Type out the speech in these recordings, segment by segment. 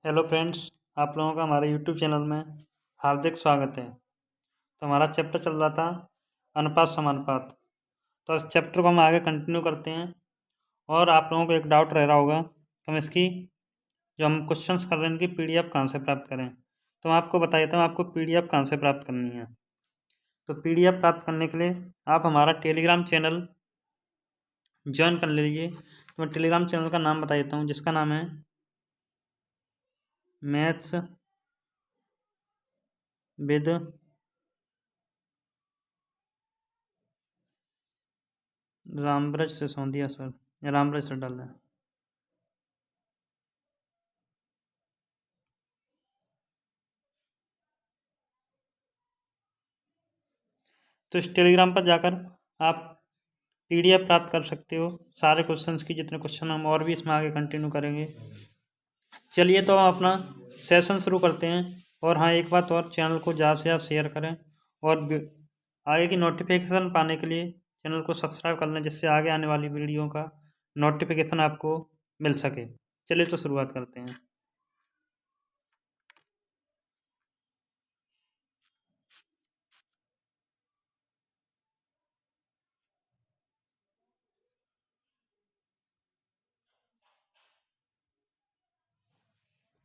Hello friends, आप लोगों का हमारे यूट्यूब चैनल में हार्दिक स्वागत है। तो हमारा चैप्टर चल रहा था अनुपात समानुपात। तो इस चैप्टर को हम आगे कंटिन्यू करते हैं। और आप लोगों को एक डाउट रह रहा होगा कि हम इसकी जो हम क्वेश्चंस कर रहे हैं इनकी पीडीएफ कहाँ से प्राप्त करें। तो मैं आपको बता देता हूँ आपको पीडीएफ कहाँ से प्राप्त करनी है। तो पीडीएफ प्राप्त करने के लिए आप हमारा टेलीग्राम चैनल ज्वाइन कर लीजिए। तो मैं टेलीग्राम चैनल का नाम बता देता हूँ, जिसका नाम है maths with Rambraj Sisodia sir, Rambraj sir डाल दें। तो इस टेलीग्राम पर जाकर आप पीडीएफ प्राप्त कर सकते हो सारे क्वेश्चंस की, जितने क्वेश्चन हम और भी इसमें आगे कंटिन्यू करेंगे। चलिए तो हम अपना सेशन शुरू करते हैं। और हाँ, एक बात और, चैनल को ज़्यादा से ज़्यादा शेयर करें और आगे की नोटिफिकेशन पाने के लिए चैनल को सब्सक्राइब कर लें, जिससे आगे आने वाली वीडियो का नोटिफिकेशन आपको मिल सके। चलिए तो शुरुआत करते हैं।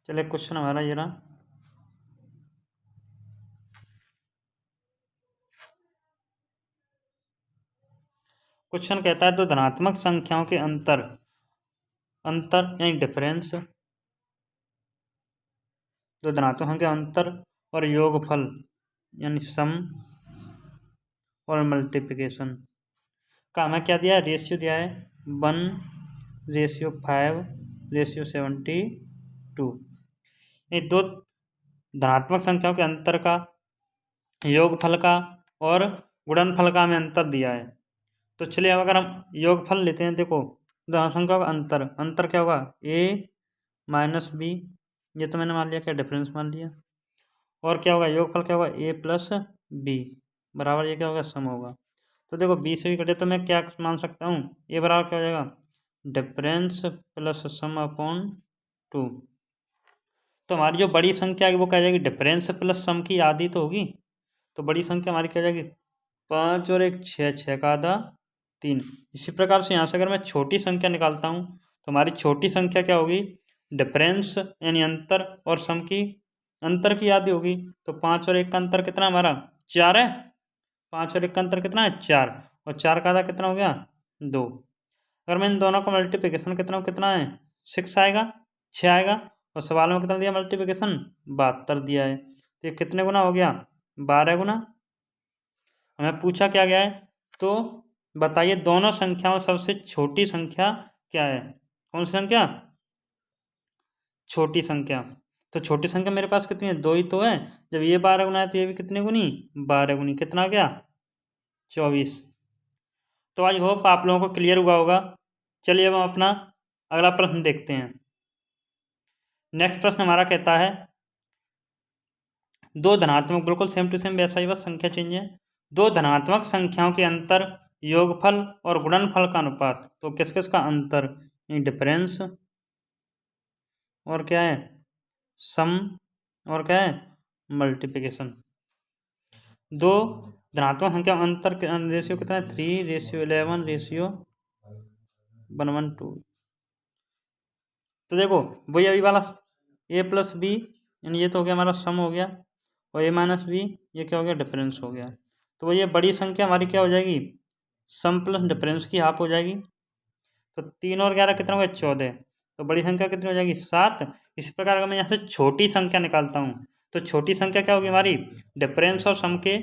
चलिए, क्वेश्चन हमारा ये रहा। क्वेश्चन कहता है, तो धनात्मक संख्याओं के अंतर यानी डिफरेंस, तो धनात्मक संख्या अंतर और योगफल यानी सम और मल्टीप्लिकेशन का हमें क्या दिया है, रेशियो दिया है 1:5:72। ये दो धनात्मक संख्याओं के अंतर का, योगफल का और गुणनफल का हमें अंतर दिया है। तो चलिए, अब अगर हम योगफल लेते हैं, देखो धनात्मक संख्याओं का अंतर क्या होगा, a-b, ये तो मैंने मान लिया क्या, डिफरेंस मान लिया। और क्या होगा, योगफल क्या होगा, a+b बराबर ये क्या होगा, सम होगा। तो देखो b से भी कटे तो मैं क्या मान सकता हूँ, a बराबर क्या हो जाएगा, डिफरेंस प्लस सम अपॉन 2। तो हमारी जो बड़ी संख्या है वो क्या जाएगी, डिफरेंस प्लस सम की आधी तो होगी। तो बड़ी संख्या हमारी क्या जाएगी, 5 और 1 6, 6 का आधा 3। इसी प्रकार से यहाँ से अगर मैं छोटी संख्या निकालता हूँ तो हमारी छोटी संख्या क्या होगी, डिफरेंस यानी अंतर और सम की अंतर की आधी होगी। तो 5 और 1 का अंतर कितना हमारा, 4 है। 5 और 1 का अंतर कितना है, 4, और 4 का आधा कितना हो गया, 2। अगर मैं इन दोनों का मल्टीप्लिकेशन कितना है, 6 आएगा, 6 आएगा। और सवाल में कितना दिया मल्टीप्लिकेशन, 72 दिया है। तो ये कितने गुना हो गया, 12 गुना। हमें पूछा क्या गया है, तो बताइए दोनों संख्याओं में सबसे छोटी संख्या क्या है, कौन सी संख्या, छोटी संख्या। तो छोटी संख्या मेरे पास कितनी है, 2 ही तो है। जब ये 12 गुना है तो ये भी कितने गुनी, 12 गुनी, कितना आ गया, 24। तो आई होप आप लोगों को क्लियर हुआ होगा। चलिए अब हम अपना अगला प्रश्न देखते हैं। नेक्स्ट प्रश्न हमारा कहता है, दो धनात्मक, बिल्कुल सेम टू सेम वैसा ही, बस संख्या चेंज है। दो धनात्मक संख्याओं के अंतर, योगफल और गुणनफल का अनुपात। तो किस किस का अंतर, डिफरेंस और क्या है, सम और क्या है, मल्टीप्लिकेशन। दो धनात्मक संख्या अंतर के रेशियो कितना है, 3:11:1:1:2। तो देखो वही अभी वाला a+b, यानी ये तो हो गया हमारा सम हो गया, और a-b ये क्या हो गया, डिफरेंस हो गया। तो वो ये बड़ी संख्या हमारी क्या हो जाएगी, सम प्लस डिफरेंस की हाफ हो जाएगी। तो 3 और 11 कितना हो गया, 14। तो बड़ी संख्या कितनी हो जाएगी, 7। इस प्रकार अगर मैं यहाँ से छोटी संख्या निकालता हूँ तो छोटी संख्या क्या होगी हमारी, डिफरेंस और सम के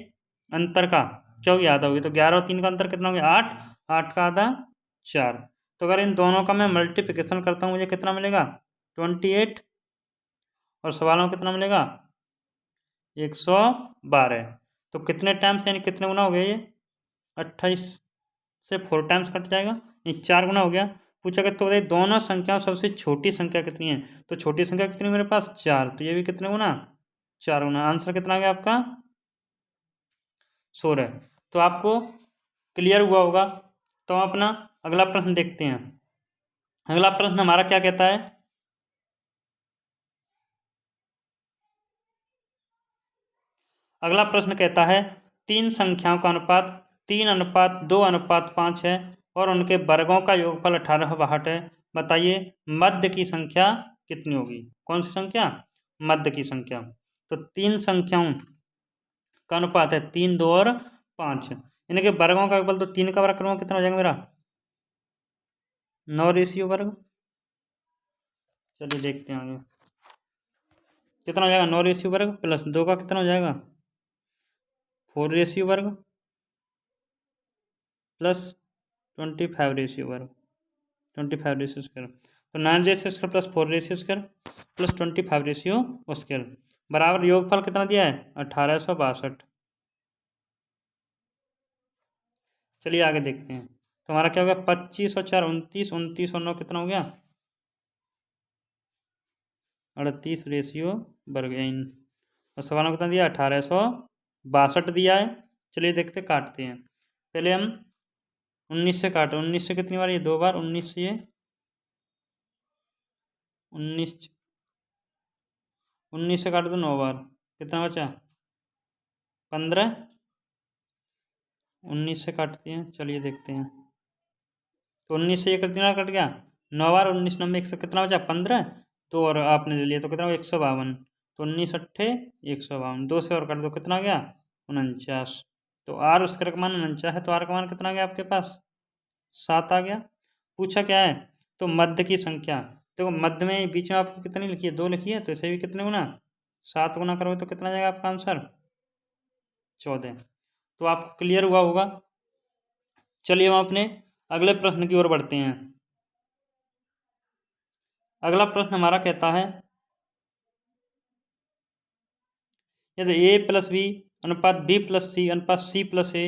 अंतर का क्या होगी, आधा होगी। तो 11 और 3 का अंतर कितना हो गया, 8, 8 का आधा 4। तो अगर इन दोनों का मैं मल्टीप्लिकेशन करता हूँ मुझे कितना मिलेगा, 28। और सवाल में कितना मिलेगा, 112। तो कितने टाइम्स यानी कितने गुना हो गया ये, 28 से 4 टाइम्स कट जाएगा, ये 4 गुना हो गया। पूछा कि तो बताइए दोनों संख्याओं सबसे छोटी संख्या कितनी है। तो छोटी संख्या कितनी है मेरे पास, 4। तो ये भी कितने गुना, 4 गुना। आंसर कितना आ गया आपका, 16। तो आपको क्लियर हुआ होगा। तो हम अपना अगला प्रश्न देखते हैं। अगला प्रश्न हमारा क्या कहता है, अगला प्रश्न कहता है 3 संख्याओं का अनुपात 3:2:5 है और उनके वर्गों का योगफल 18/62 है। बताइए मध्य की संख्या कितनी होगी। कौन सी संख्या? मध्य की संख्या। तो 3 संख्याओं का अनुपात है 3, 2 और 5। इनके वर्गों का योगफल, तो 3 का वर्ग करूँगा कितना हो जाएगा मेरा? 9/वर्ग। चलिए देखते हैं आगे कितना हो जाएगा। 9/वर्ग प्लस 2 का कितना हो जाएगा? 4/वर्ग प्लस 25/वर्ग, 25/2। तो 9/2 प्लस 4/2 प्लस 25/2 बराबर योगफल कितना दिया है? 1862। चलिए आगे देखते हैं। तो हमारा क्या हो गया? 25 और 4 29, 29 और 9 कितना हो गया? 38/वर्ग। और सवाल में कितना दिया? 1862 दिया है। चलिए देखते काटते हैं। पहले हम 19 से काटो। 19 से कितनी बार? ये 2 बार। 19 से ये 19 से काटो तो 9 बार। कितना बचा? 15। 19 से काटते हैं। चलिए देखते हैं। तो 19 से ये कितनी बार कट गया? 9 बार। 19 9 में 100 कितना बचा? 15। तो और आपने ले लिया तो कितना? 152। तो 19 अट्ठे 152। 2 से और काट दो कितना आ गया? 49। तो आर उसका मान 49 है। तो आर का मान कितना आ गया आपके पास? 7 आ गया। पूछा क्या है? तो मध्य की संख्या। देखो मध्य में बीच में आपकी कितनी लिखी है? 2 लिखी है। तो इसे भी कितने गुना? 7 गुना करोगे तो कितना जाएगा आपका आंसर? 14। तो आपको क्लियर हुआ होगा। चलिए हम अपने अगले प्रश्न की ओर बढ़ते हैं। अगला प्रश्न हमारा कहता है यदि A+B अनुपात B+C अनुपात C+A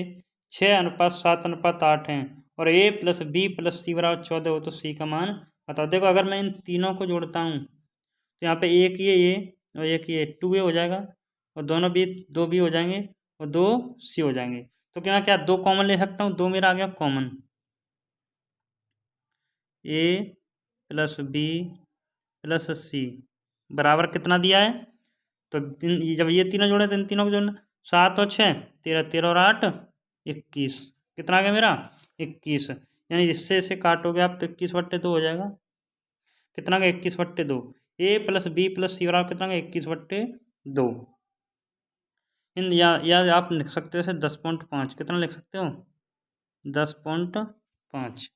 6:7:8 है और A+B+C बराबर 14 हो तो C का मान बताओ। देखो अगर मैं इन तीनों को जोड़ता हूँ तो यहाँ पे एक ये और एक ये 2A हो जाएगा और दोनों B 2B हो जाएंगे और 2C हो जाएंगे। तो क्या क्या 2 कॉमन ले सकता हूँ? 2 मेरा आ गया कॉमन। A+B+C बराबर कितना दिया है? तो जब ये तीनों जोड़े तो इन तीनों को जोड़ना। 7 और 6 13, 13 और 8 21। कितना आ गया मेरा? 21। यानी इससे इसे काटोगे आप तो 21/2 हो जाएगा। कितना आ गया? 21/2। A+B+C बराबर कितना आ गया? 21/2। या आप लिख सकते हो इसे 10.5। कितना लिख सकते हो? 10.5।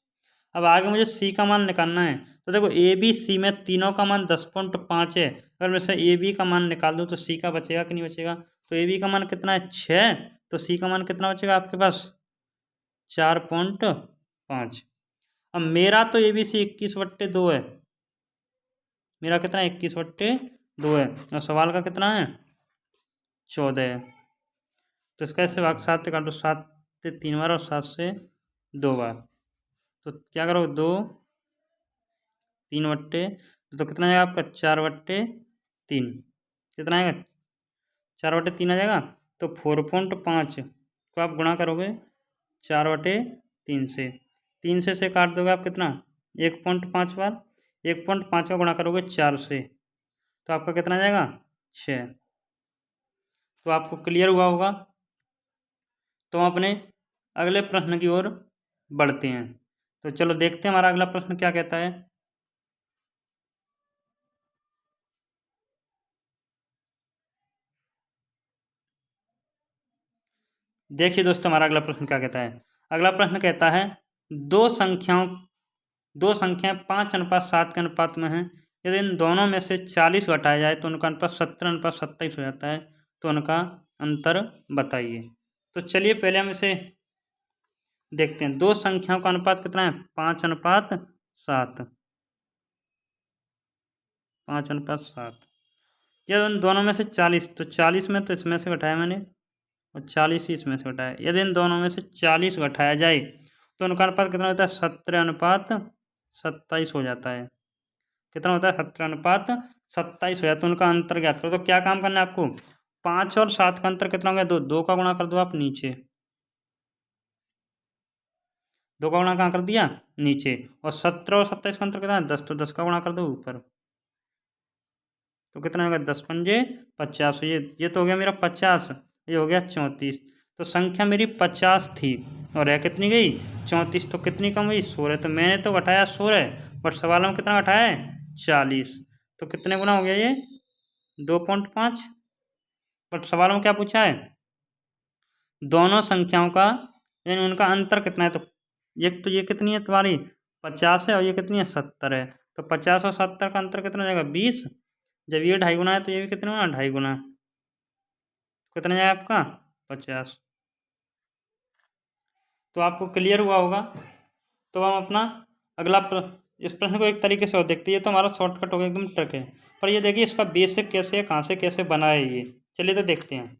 अब आगे मुझे C का मान निकालना है। तो देखो ABC में तीनों का मान 10.5 है। अगर मैं से AB का मान निकाल दूँ तो C का बचेगा कि नहीं बचेगा? तो AB का मान कितना है? 6। तो C का मान कितना बचेगा आपके पास? 4.5। अब मेरा तो ABC 21/2 है। मेरा कितना है? 21/2 है। और सवाल का कितना है? 14 है। तो इसका इससे भाग 7 से काटो। 7 से 3 बार और 7 से 2 बार। तो क्या करो? 2 3/, तो कितना आएगा आपका? 4/3। कितना आएगा? 4/3 आ जाएगा। तो 4.5 को आप गुणा करोगे 4/3 से। 3 से काट दोगे आप कितना? 1.5 बार। 1.5 का गुणा करोगे 4 से तो आपका कितना आ जाएगा? 6। तो आपको क्लियर हुआ होगा। तो हम अपने अगले प्रश्न की ओर बढ़ते हैं। तो चलो देखते हैं हमारा अगला प्रश्न क्या कहता है। देखिए दोस्तों हमारा अगला प्रश्न क्या कहता है। अगला प्रश्न कहता है दो संख्याएं 5:7 के अनुपात में हैं। यदि इन दोनों में से 40 घटाया जाए तो उनका अनुपात 70:27 हो जाता है। तो उनका अंतर बताइए। तो चलिए पहले हम इसे देखते हैं। दो संख्याओं का अनुपात कितना है? 5:7। 5:7। यदि इन दोनों में से 40, तो 40 में तो इसमें से घटाया मैंने और 40 ही इसमें से घटाया। यदि इन दोनों में से 40 घटाया जाए तो उनका अनुपात कितना होता है? 17:27 हो जाता है। कितना होता है? 17:27 हो जाता है। तो उनका अंतर ज्ञात करो। तो क्या काम करना है आपको? 5 और 7 का अंतर कितना हो गया? 2। 2 का गुणा कर दो आप नीचे। 2 का गुणा कहाँ कर दिया? नीचे। और 17 और 27 का अंतर कितना है? 10। तो 10 का गुणा कर दो ऊपर। तो कितना होगा? 10 पंजे 50। ये तो हो गया मेरा 50। ये हो गया 34। तो संख्या मेरी 50 थी और यह कितनी गई 34, तो कितनी कम हुई 16। तो मैंने तो घटाया 16 बट सवाल में कितना घटाया है 40। तो कितने गुना हो गया ये 2.5। बट सवाल में क्या पूछा है दोनों संख्याओं का यानी उनका अंतर कितना है। तो तो ये कितनी है तुम्हारी 50 है और ये कितनी है 70 है। तो 50 और 70 का अंतर कितना हो जाएगा 20। जब ये 2.5 गुना है तो ये भी कितना गुना 2.5 गुना कितना जाएगा आपका 50। तो आपको क्लियर हुआ होगा। तो हम अपना अगला इस प्रश्न को एक तरीके से और देखते हैं। ये तो हमारा शॉर्टकट हो गया एकदम ट्रिक है, पर ये देखिए इसका बेसिक कैसे है, कहाँ से कैसे बना है ये। चलिए तो देखते हैं।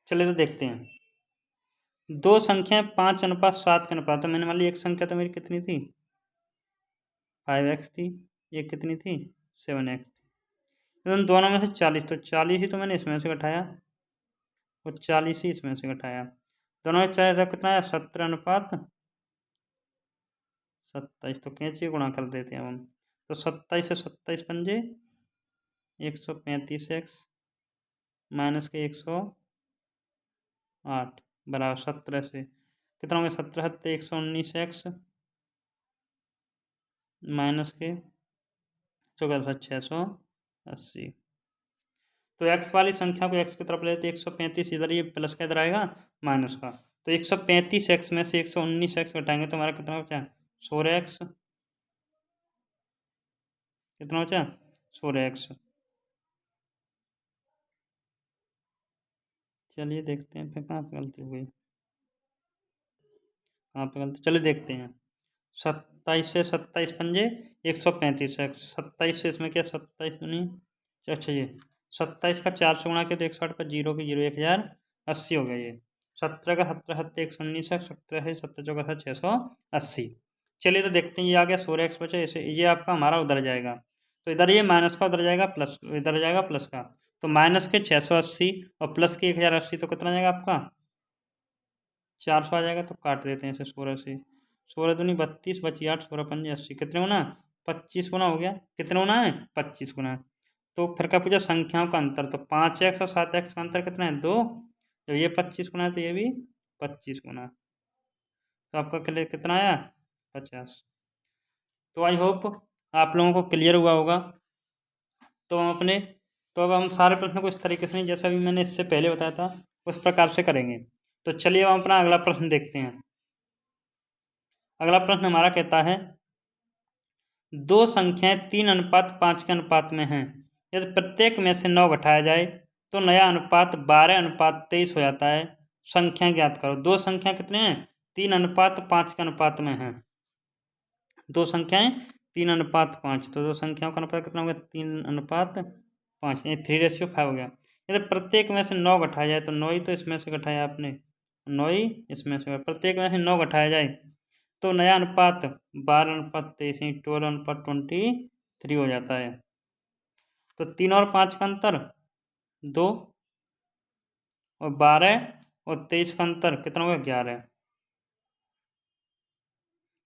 चलिए तो देखते हैं। दो संख्याएं 5:7 के अनुपात। तो मैंने मान ली एक संख्या तो मेरी कितनी थी 5x थी, ये कितनी थी 7x थी। तो दोनों में से 40, तो 40 ही तो मैंने इसमें से घटाया और 40 ही इसमें से घटाया। दोनों में 4 कितना है 17:27। तो कैंची गुणा कर देते हैं हम। तो 27 से 27 पंजे 135x माइनस के 108 बराबर 17 से कितना हो गया 17 सत्ते 119x माइनस के 680। तो x वाली संख्या को x की तरफ लेते 135 इधर, ये प्लस का इधर आएगा माइनस का। तो 135x में से 119x घटाएंगे तो हमारा कितना बचा 16x। कितना बचा 16x। चलिए देखते हैं फिर कहाँ पे गलती हो गई, कहाँ पे गलती। चलिए देखते हैं। 27 से 27 पंजे 135x। 27 से इसमें क्या 27 दूनी, अच्छा ये 27 का 4 से गुणा किया तो 160 पर 0 की 0 1080 हो गया ये। 17 का 17 सत्ते 119 है, 17 है 17 चौका 680। चलिए तो देखते हैं। ये आ गया 16x बचा, इसे ये आपका हमारा उधर जाएगा। तो इधर ये माइनस का उधर जाएगा प्लस, इधर जाएगा प्लस का। तो माइनस के 680 और प्लस के 1080 तो कितना जाएगा आपका 400 आ जाएगा। तो काट देते हैं इसे 16 से। 16 दूनी 32 बची 8 16 पंजे 80 कितने गुना 25 गुना हो गया। कितने गुना है 25 गुना। तो फिर क्या पूछा संख्याओं का अंतर। तो 5x और 7x का अंतर कितना है 2। जब ये 25 गुना है तो ये भी 25 गुना। तो आपका क्लियर कितना आया 50। तो आई होप आप लोगों को क्लियर हुआ होगा। तो हम अपने तो अब हम सारे प्रश्न को इस तरीके से नहीं जैसा भी मैंने इससे पहले बताया था उस प्रकार से करेंगे। तो चलिए हम अपना अगला प्रश्न देखते हैं। अगला प्रश्न हमारा कहता है दो संख्याएं 3:5 के अनुपात में हैं। यदि प्रत्येक में से 9 घटाया जाए तो नया अनुपात 12:23 हो जाता है। संख्या ज्ञात करो। दो संख्या कितने हैं 3:5 के अनुपात में हैं। दो संख्याएं 3:5। तो दो संख्याओं का अनुपात कितना हो गया 3:5, ये 3:5 हो गया। यदि प्रत्येक में से 9 घटाया जाए तो 9 ही तो इसमें से घटाया आपने, 9 ही इसमें से, प्रत्येक में से 9 घटाया जाए तो नया अनुपात 12:23 12:23 हो जाता है। तो 3 और 5 का अंतर 2 और 12 और 23 का अंतर कितना होगा 11।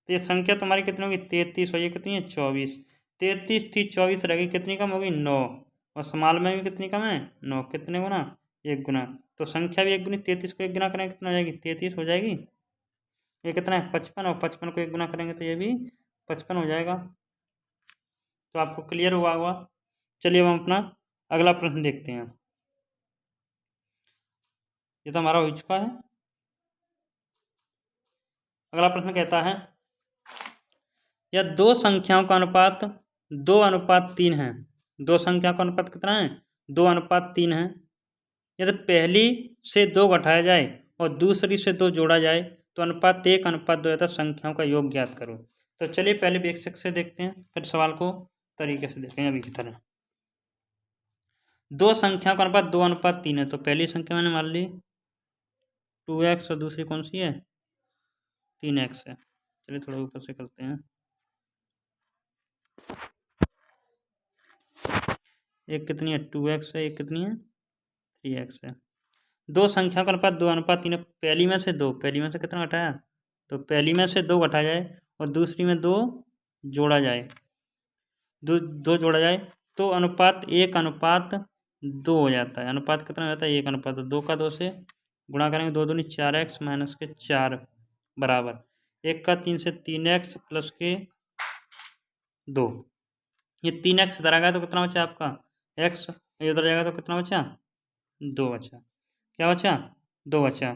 तो ये संख्या तुम्हारी कितनी होगी 33 और ये कितनी है 24। 33 थी 24 रहेगी कितनी कम होगी 9। और समाल में भी कितनी कम है 9। कितने गुना 1 गुना। तो संख्या भी 1 गुनी 33 को 1 गुना करेंगे कितना हो जाएगी 33 हो जाएगी। ये कितना है 55 और 55 को 1 गुना करेंगे तो ये भी 55 हो जाएगा। तो आपको क्लियर हुआ होगा। चलिए हम अपना अगला प्रश्न देखते हैं। ये तो हमारा हो चुका है। अगला प्रश्न कहता है या दो संख्याओं का अनुपात 2:3 है। दो संख्या का अनुपात कितना है 2:3 है। यदि पहली से 2 घटाया जाए और दूसरी से 2 जोड़ा जाए तो अनुपात 1:2 जाता है। संख्याओं का योग ज्ञात करो। तो चलिए पहले बेसिक से देखते हैं फिर सवाल को तरीके से देखेंगे अभी की तरह। दो संख्याओं का अनुपात 2:3 है। तो पहली संख्या मैंने मान ली 2x और दूसरी कौन सी है 3x है। चलिए थोड़ा ऊपर से करते हैं। एक कितनी है 2x है, एक कितनी है 3x है। दो संख्या का अनुपात 2:3 है। पहली में से दो, पहली में से कितना घटाया, तो पहली में से 2 घटाया जाए और दूसरी में 2 जोड़ा जाए, दो जोड़ा जाए तो अनुपात 1:2 हो जाता है। अनुपात कितना हो जाता है 1:2। 2 का 2 से गुणा करेंगे, 2 दूनी 4x माइनस के 4 बराबर 1 का 3 से 3x प्लस के 2। ये 3x इधर आ गया तो कितना बचा आपका x, ये उधर जाएगा तो कितना बचा 2 बचा। क्या बचा 2 बचा।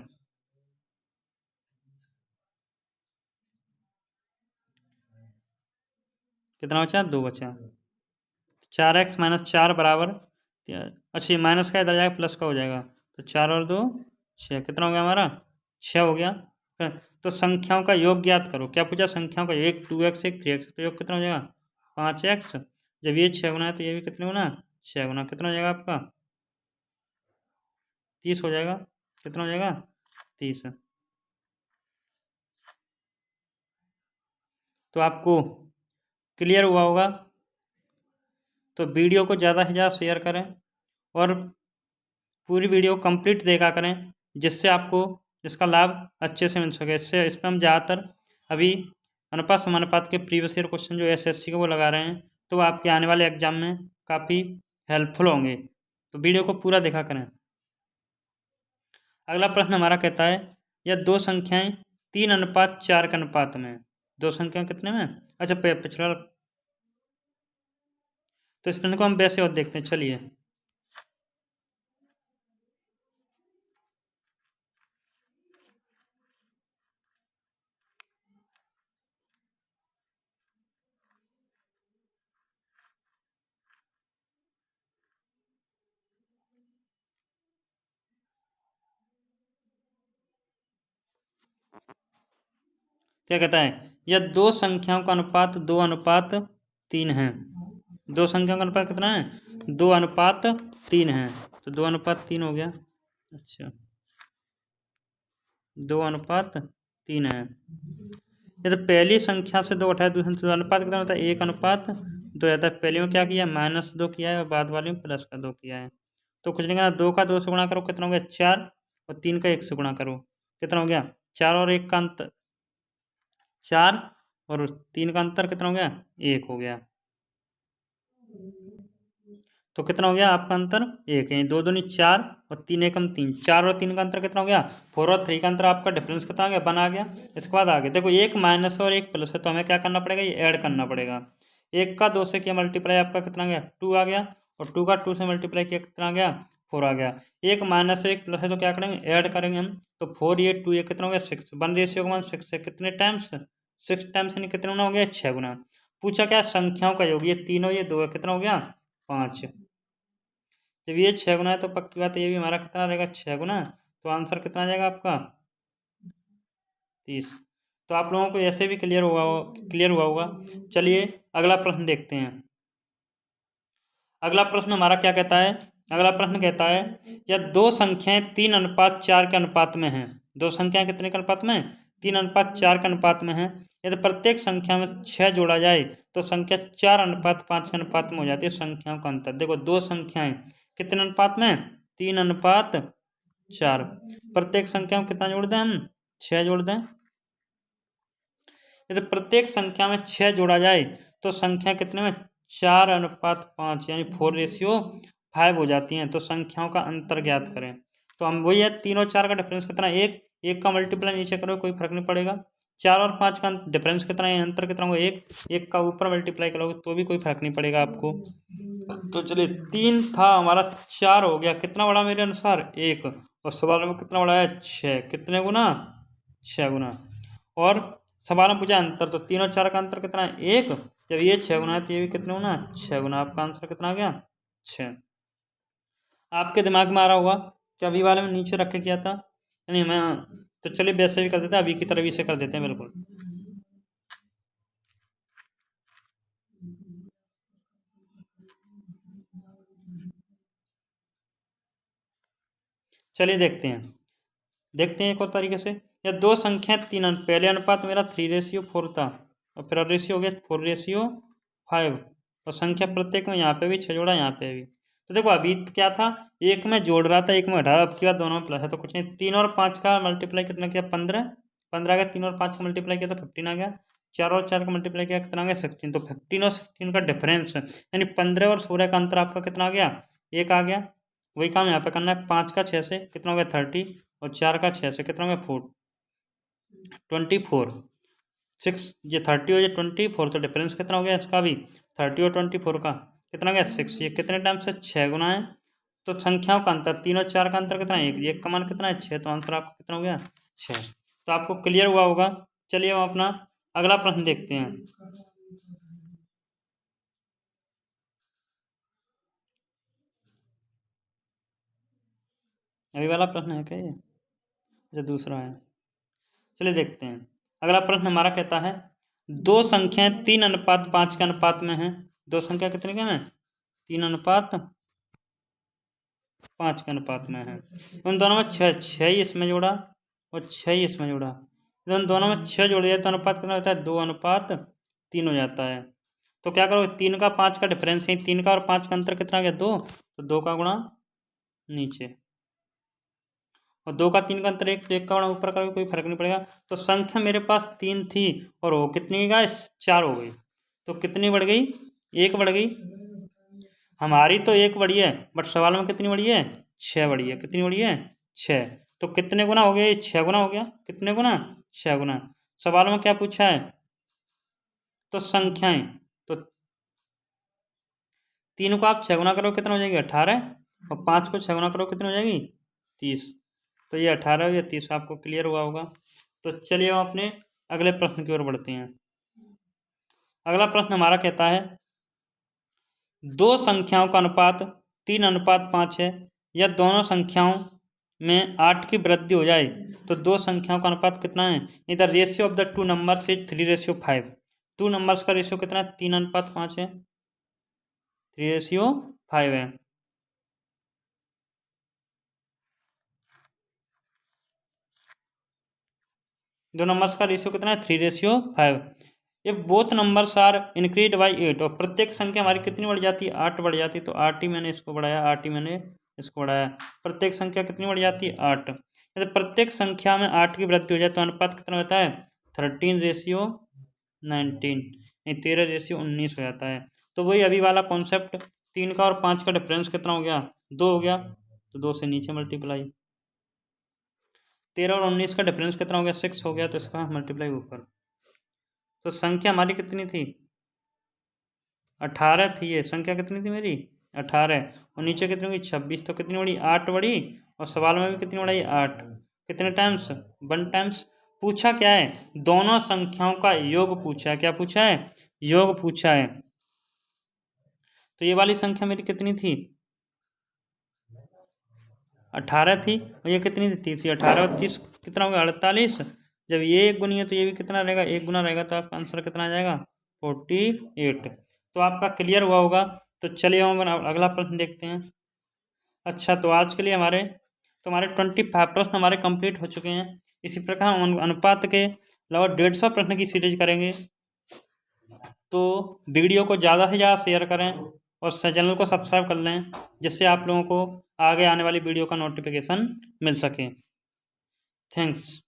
कितना बचा 2 बचा। 4x माइनस 4 बराबर, अच्छा ये माइनस का इधर जाएगा प्लस का हो जाएगा, तो 4 और 2 6। कितना हो गया हमारा 6 हो गया। तो संख्याओं का योग ज्ञात करो। क्या पूछा संख्याओं का, एक 2x एक 3x, तो योग कितना हो जाएगा 5x। जब ये 6 गुना है तो ये भी कितने गुना 6 गुना, कितना हो जाएगा आपका 30 हो जाएगा। कितना हो जाएगा 30। तो आपको क्लियर हुआ होगा। तो वीडियो को ज़्यादा से ज़्यादा शेयर करें और पूरी वीडियो कंप्लीट देखा करें, जिससे आपको इसका लाभ अच्छे से मिल सके। इसमें हम ज़्यादातर अभी अनुपात समानुपात के प्रीवियस ईयर क्वेश्चन जो एसएससी के वो लगा रहे हैं, तो आपके आने वाले एग्जाम में काफ़ी हेल्पफुल होंगे। तो वीडियो को पूरा देखा करें। अगला प्रश्न हमारा कहता है यह दो संख्याएं 3:4 के अनुपात में। दो संख्याएं कितने में, अच्छा पिछला, तो इस प्रश्न को हम वैसे और देखते हैं। चलिए क्या कहता है, यह दो संख्याओं का अनुपात 2:3 है। दो संख्याओं का अनुपात कितना है 2:3 है। तो 2:3 हो गया। अच्छा 2:3 है। ये तो पहली संख्या से 2 घटाया, दूसरी से 2, अनुपात कितना होता है 1:2 जाता है। पहले में क्या किया -2 किया है और बाद वाले में +2 किया है। तो कुछ नहीं करना, 2 का 2 से गुणा करो कितना हो गया 4, और 3 का 1 से गुणा करो कितना हो गया 4, और 1 का अंतर 4 और 3 का अंतर कितना हो गया 1 हो गया। तो कितना हो गया आपका अंतर 1 है। 2 दूनी 4 और 3 एकम 3, 4 और 3 का अंतर कितना हो गया 4 और 3 का अंतर, आपका डिफरेंस कितना आ गया 1 आ गया। इसके बाद आगे देखो, एक माइनस और एक प्लस है तो हमें क्या करना पड़ेगा, ये ऐड करना पड़ेगा। 1 का 2 से किया मल्टीप्लाई, आपका कितना आ गया 2 आ गया, और 2 का 2 से मल्टीप्लाई किया कितना आ गया 4 आ गया। एक माइनस से एक प्लस है तो क्या करेंगे ऐड करेंगे हम, तो 4 ये 2 ये कितना हो गया 6। 1:6 है, कितने टाइम्स 6 टाइम्स, यानी कितने गुना हो गया 6 गुना। पूछा क्या संख्याओं का योग, ये तीनों ये 2 है, कितना हो गया 5। जब ये 6 गुना है तो पक्की बात है ये भी हमारा कितना रहेगा 6 गुना, तो आंसर कितना आ जाएगा आपका 30। तो आप लोगों को ऐसे भी क्लियर हुआ होगा। चलिए अगला प्रश्न देखते हैं। अगला प्रश्न हमारा क्या कहता है, अगला प्रश्न कहता है यह दो संख्याएं 3:4 के अनुपात में हैं। दो संख्याएं कितने के अनुपात में 3:4 के अनुपात में है। यदि प्रत्येक संख्या में 6 जोड़ा जाए तो संख्या 4:5 के अनुपात में हो जाती है। संख्याओं का अंतर देखो, दो संख्याएं कितने अनुपात में 3:4। प्रत्येक संख्या में कितना जोड़ दें हम 6 जोड़ दें। यदि प्रत्येक संख्या में 6 जोड़ा जाए तो संख्या कितने में 4:5 यानी 4:5 हो जाती हैं। तो संख्याओं का अंतर ज्ञात करें। तो हम वही है 3 और 4 का डिफरेंस कितना है 1, 1 का मल्टीप्लाई नीचे करो कोई फर्क नहीं पड़ेगा। 4 और 5 का डिफरेंस कितना है, अंतर कितना होगा 1, 1 का ऊपर मल्टीप्लाई करोगे तो भी कोई फर्क नहीं पड़ेगा आपको। तो चलिए 3 था हमारा 4 हो गया, कितना बड़ा मेरे अनुसार 1, और सवाल में कितना बड़ा है 6, कितने गुना 6 गुना। और सवाल में पूछा अंतर, तो 3 और 4 का अंतर कितना है 1, जब ये 6 गुना है तो ये भी कितने गुना 6 गुना। आपका आंसर कितना आ गया 6। आपके दिमाग में आ रहा होगा कि अभी वाले में नीचे रख के किया था, यानी मैं, तो चलिए वैसे भी कर देते हैं, अभी की तरह भी इसे कर देते हैं बिल्कुल। चलिए देखते हैं एक और तरीके से। या दो संख्याएं तीन पहले अनुपात मेरा 3:4 था और फिर रेशियो हो गया 4:5 और संख्या प्रत्येक में यहाँ पे भी 6 जोड़ा, यहाँ पे भी। तो देखो अभी क्या था, एक में जोड़ रहा था, एक में घटा, अब की बात दोनों में प्लस है, तो कुछ नहीं। 3 और 5 का मल्टीप्लाई कितना किया, 15 15 का 3 और 5 का मल्टीप्लाई किया तो 15 आ गया। 4 और 4 का मल्टीप्लाई किया कितना आ गया, 16। तो 15 और 16 का डिफरेंस है, यानी 15 और 16 का अंतर आपका कितना आ गया, 1 आ गया। वही काम यहाँ पे करना है। 5 का 6 से कितना हो गया, 30 और 4 का 6 से कितना हो गया, 24। 6 ये 30 और ये 24, तो डिफरेंस कितना हो गया इसका भी, 30 और 24 का कितना गया, 6। ये कितने टाइम से 6 गुना है। तो संख्याओं का अंतर 3 और 4 का अंतर कितना है, 1। एक का मान कितना है, 6। तो आंसर आपका कितना हो गया, 6। तो आपको क्लियर हुआ होगा। चलिए हम अपना अगला प्रश्न देखते हैं। अभी वाला प्रश्न है क्या ये, अच्छा दूसरा है। चलिए देखते हैं। अगला प्रश्न हमारा कहता है, दो संख्याएं 3:5 के अनुपात में हैं। दो संख्या कितने के हैं, 3:5 के अनुपात में है। उन दोनों में 6 ही इसमें जोड़ा और 6 ही इसमें जोड़ा। उन दोनों में 6 जोड़ दिया तो अनुपात कितना होता है, 2:3 हो जाता है। तो क्या करोगे, 3 का 5 का डिफरेंस है, 3 का और 5 का अंतर कितना आ गया, 2। तो 2 का गुणा नीचे और 2 का 3 का अंतर 1, तो 1 का गुणा ऊपर करोगे कोई फर्क नहीं पड़ेगा। तो संख्या मेरे पास 3 थी और वो कितनी का 4 हो गई। तो कितनी बढ़ गई, 1 बढ़ गई। हमारी तो 1 बढ़ी है, बट सवाल में कितनी बढ़ी है, 6 बढ़ी है। कितनी बढ़ी है, 6। तो कितने गुना हो गया, ये 6 गुना हो गया। कितने गुना, 6 गुना। सवाल में क्या पूछा है, तो संख्याएं। तो 3 को आप 6 गुना करो कितना हो जाएगी, 18। और 5 को 6 गुना करो कितनी हो जाएगी, 30। तो ये 18 और ये 30 आपको क्लियर हुआ होगा। तो चलिए हम अपने अगले प्रश्न की ओर बढ़ते हैं। अगला प्रश्न हमारा कहता है, दो संख्याओं का अनुपात 3:5 है या दोनों संख्याओं में 8 की वृद्धि हो जाए तो दो संख्याओं का अनुपात कितना है। इधर ratio of the two numbers is 3:5। Two numbers का रेशियो कितना है, 3:5 है, 3:5 है। दो नंबर्स का रेशियो कितना है, 3:5। If both numbers are increase by 8 और प्रत्येक संख्या हमारी कितनी बढ़ जाती है, 8 बढ़ जाती है। तो 8 ही मैंने इसको बढ़ाया, 8 ही मैंने इसको बढ़ाया। प्रत्येक संख्या कितनी बढ़ जाती है, 8। यदि प्रत्येक संख्या में 8 की वृद्धि हो जाए तो अनुपात कितना होता है, 13:19, 13:19 हो जाता है। तो वही अभी वाला कॉन्सेप्ट, 3 का और 5 का डिफरेंस कितना हो गया, 2 हो गया। तो 2 से नीचे मल्टीप्लाई, 13 और 19 का डिफरेंस कितना हो गया, 6 हो गया। तो इसका मल्टीप्लाई ऊपर। तो संख्या हमारी कितनी थी, 18 थी। ये संख्या कितनी थी मेरी, 18। और नीचे कितनी हुई, 26। तो कितनी बढ़ी, 8 बढ़ी। और सवाल में भी कितनी बढ़ी, 8। कितने टाइम्स, 1 टाइम्स। पूछा क्या है, दोनों संख्याओं का योग पूछा है। क्या पूछा है, योग पूछा है। तो ये वाली संख्या मेरी कितनी थी, 18 थी। और ये कितनी थी, 30। 18 और 30 कितना होगा, 48। जब ये एक गुनी है तो ये भी कितना रहेगा, 1 गुना रहेगा। तो आपका आंसर कितना आ जाएगा, 48। तो आपका क्लियर हुआ होगा। तो चलिए हम अगला प्रश्न देखते हैं। अच्छा, तो आज के लिए हमारे 25 प्रश्न हमारे कंप्लीट हो चुके हैं। इसी प्रकार हम अनुपात के लगभग 150 प्रश्न की सीरीज करेंगे। तो वीडियो को ज़्यादा से ज़्यादा शेयर करें और चैनल को सब्सक्राइब कर लें, जिससे आप लोगों को आगे आने वाली वीडियो का नोटिफिकेशन मिल सके। थैंक्स।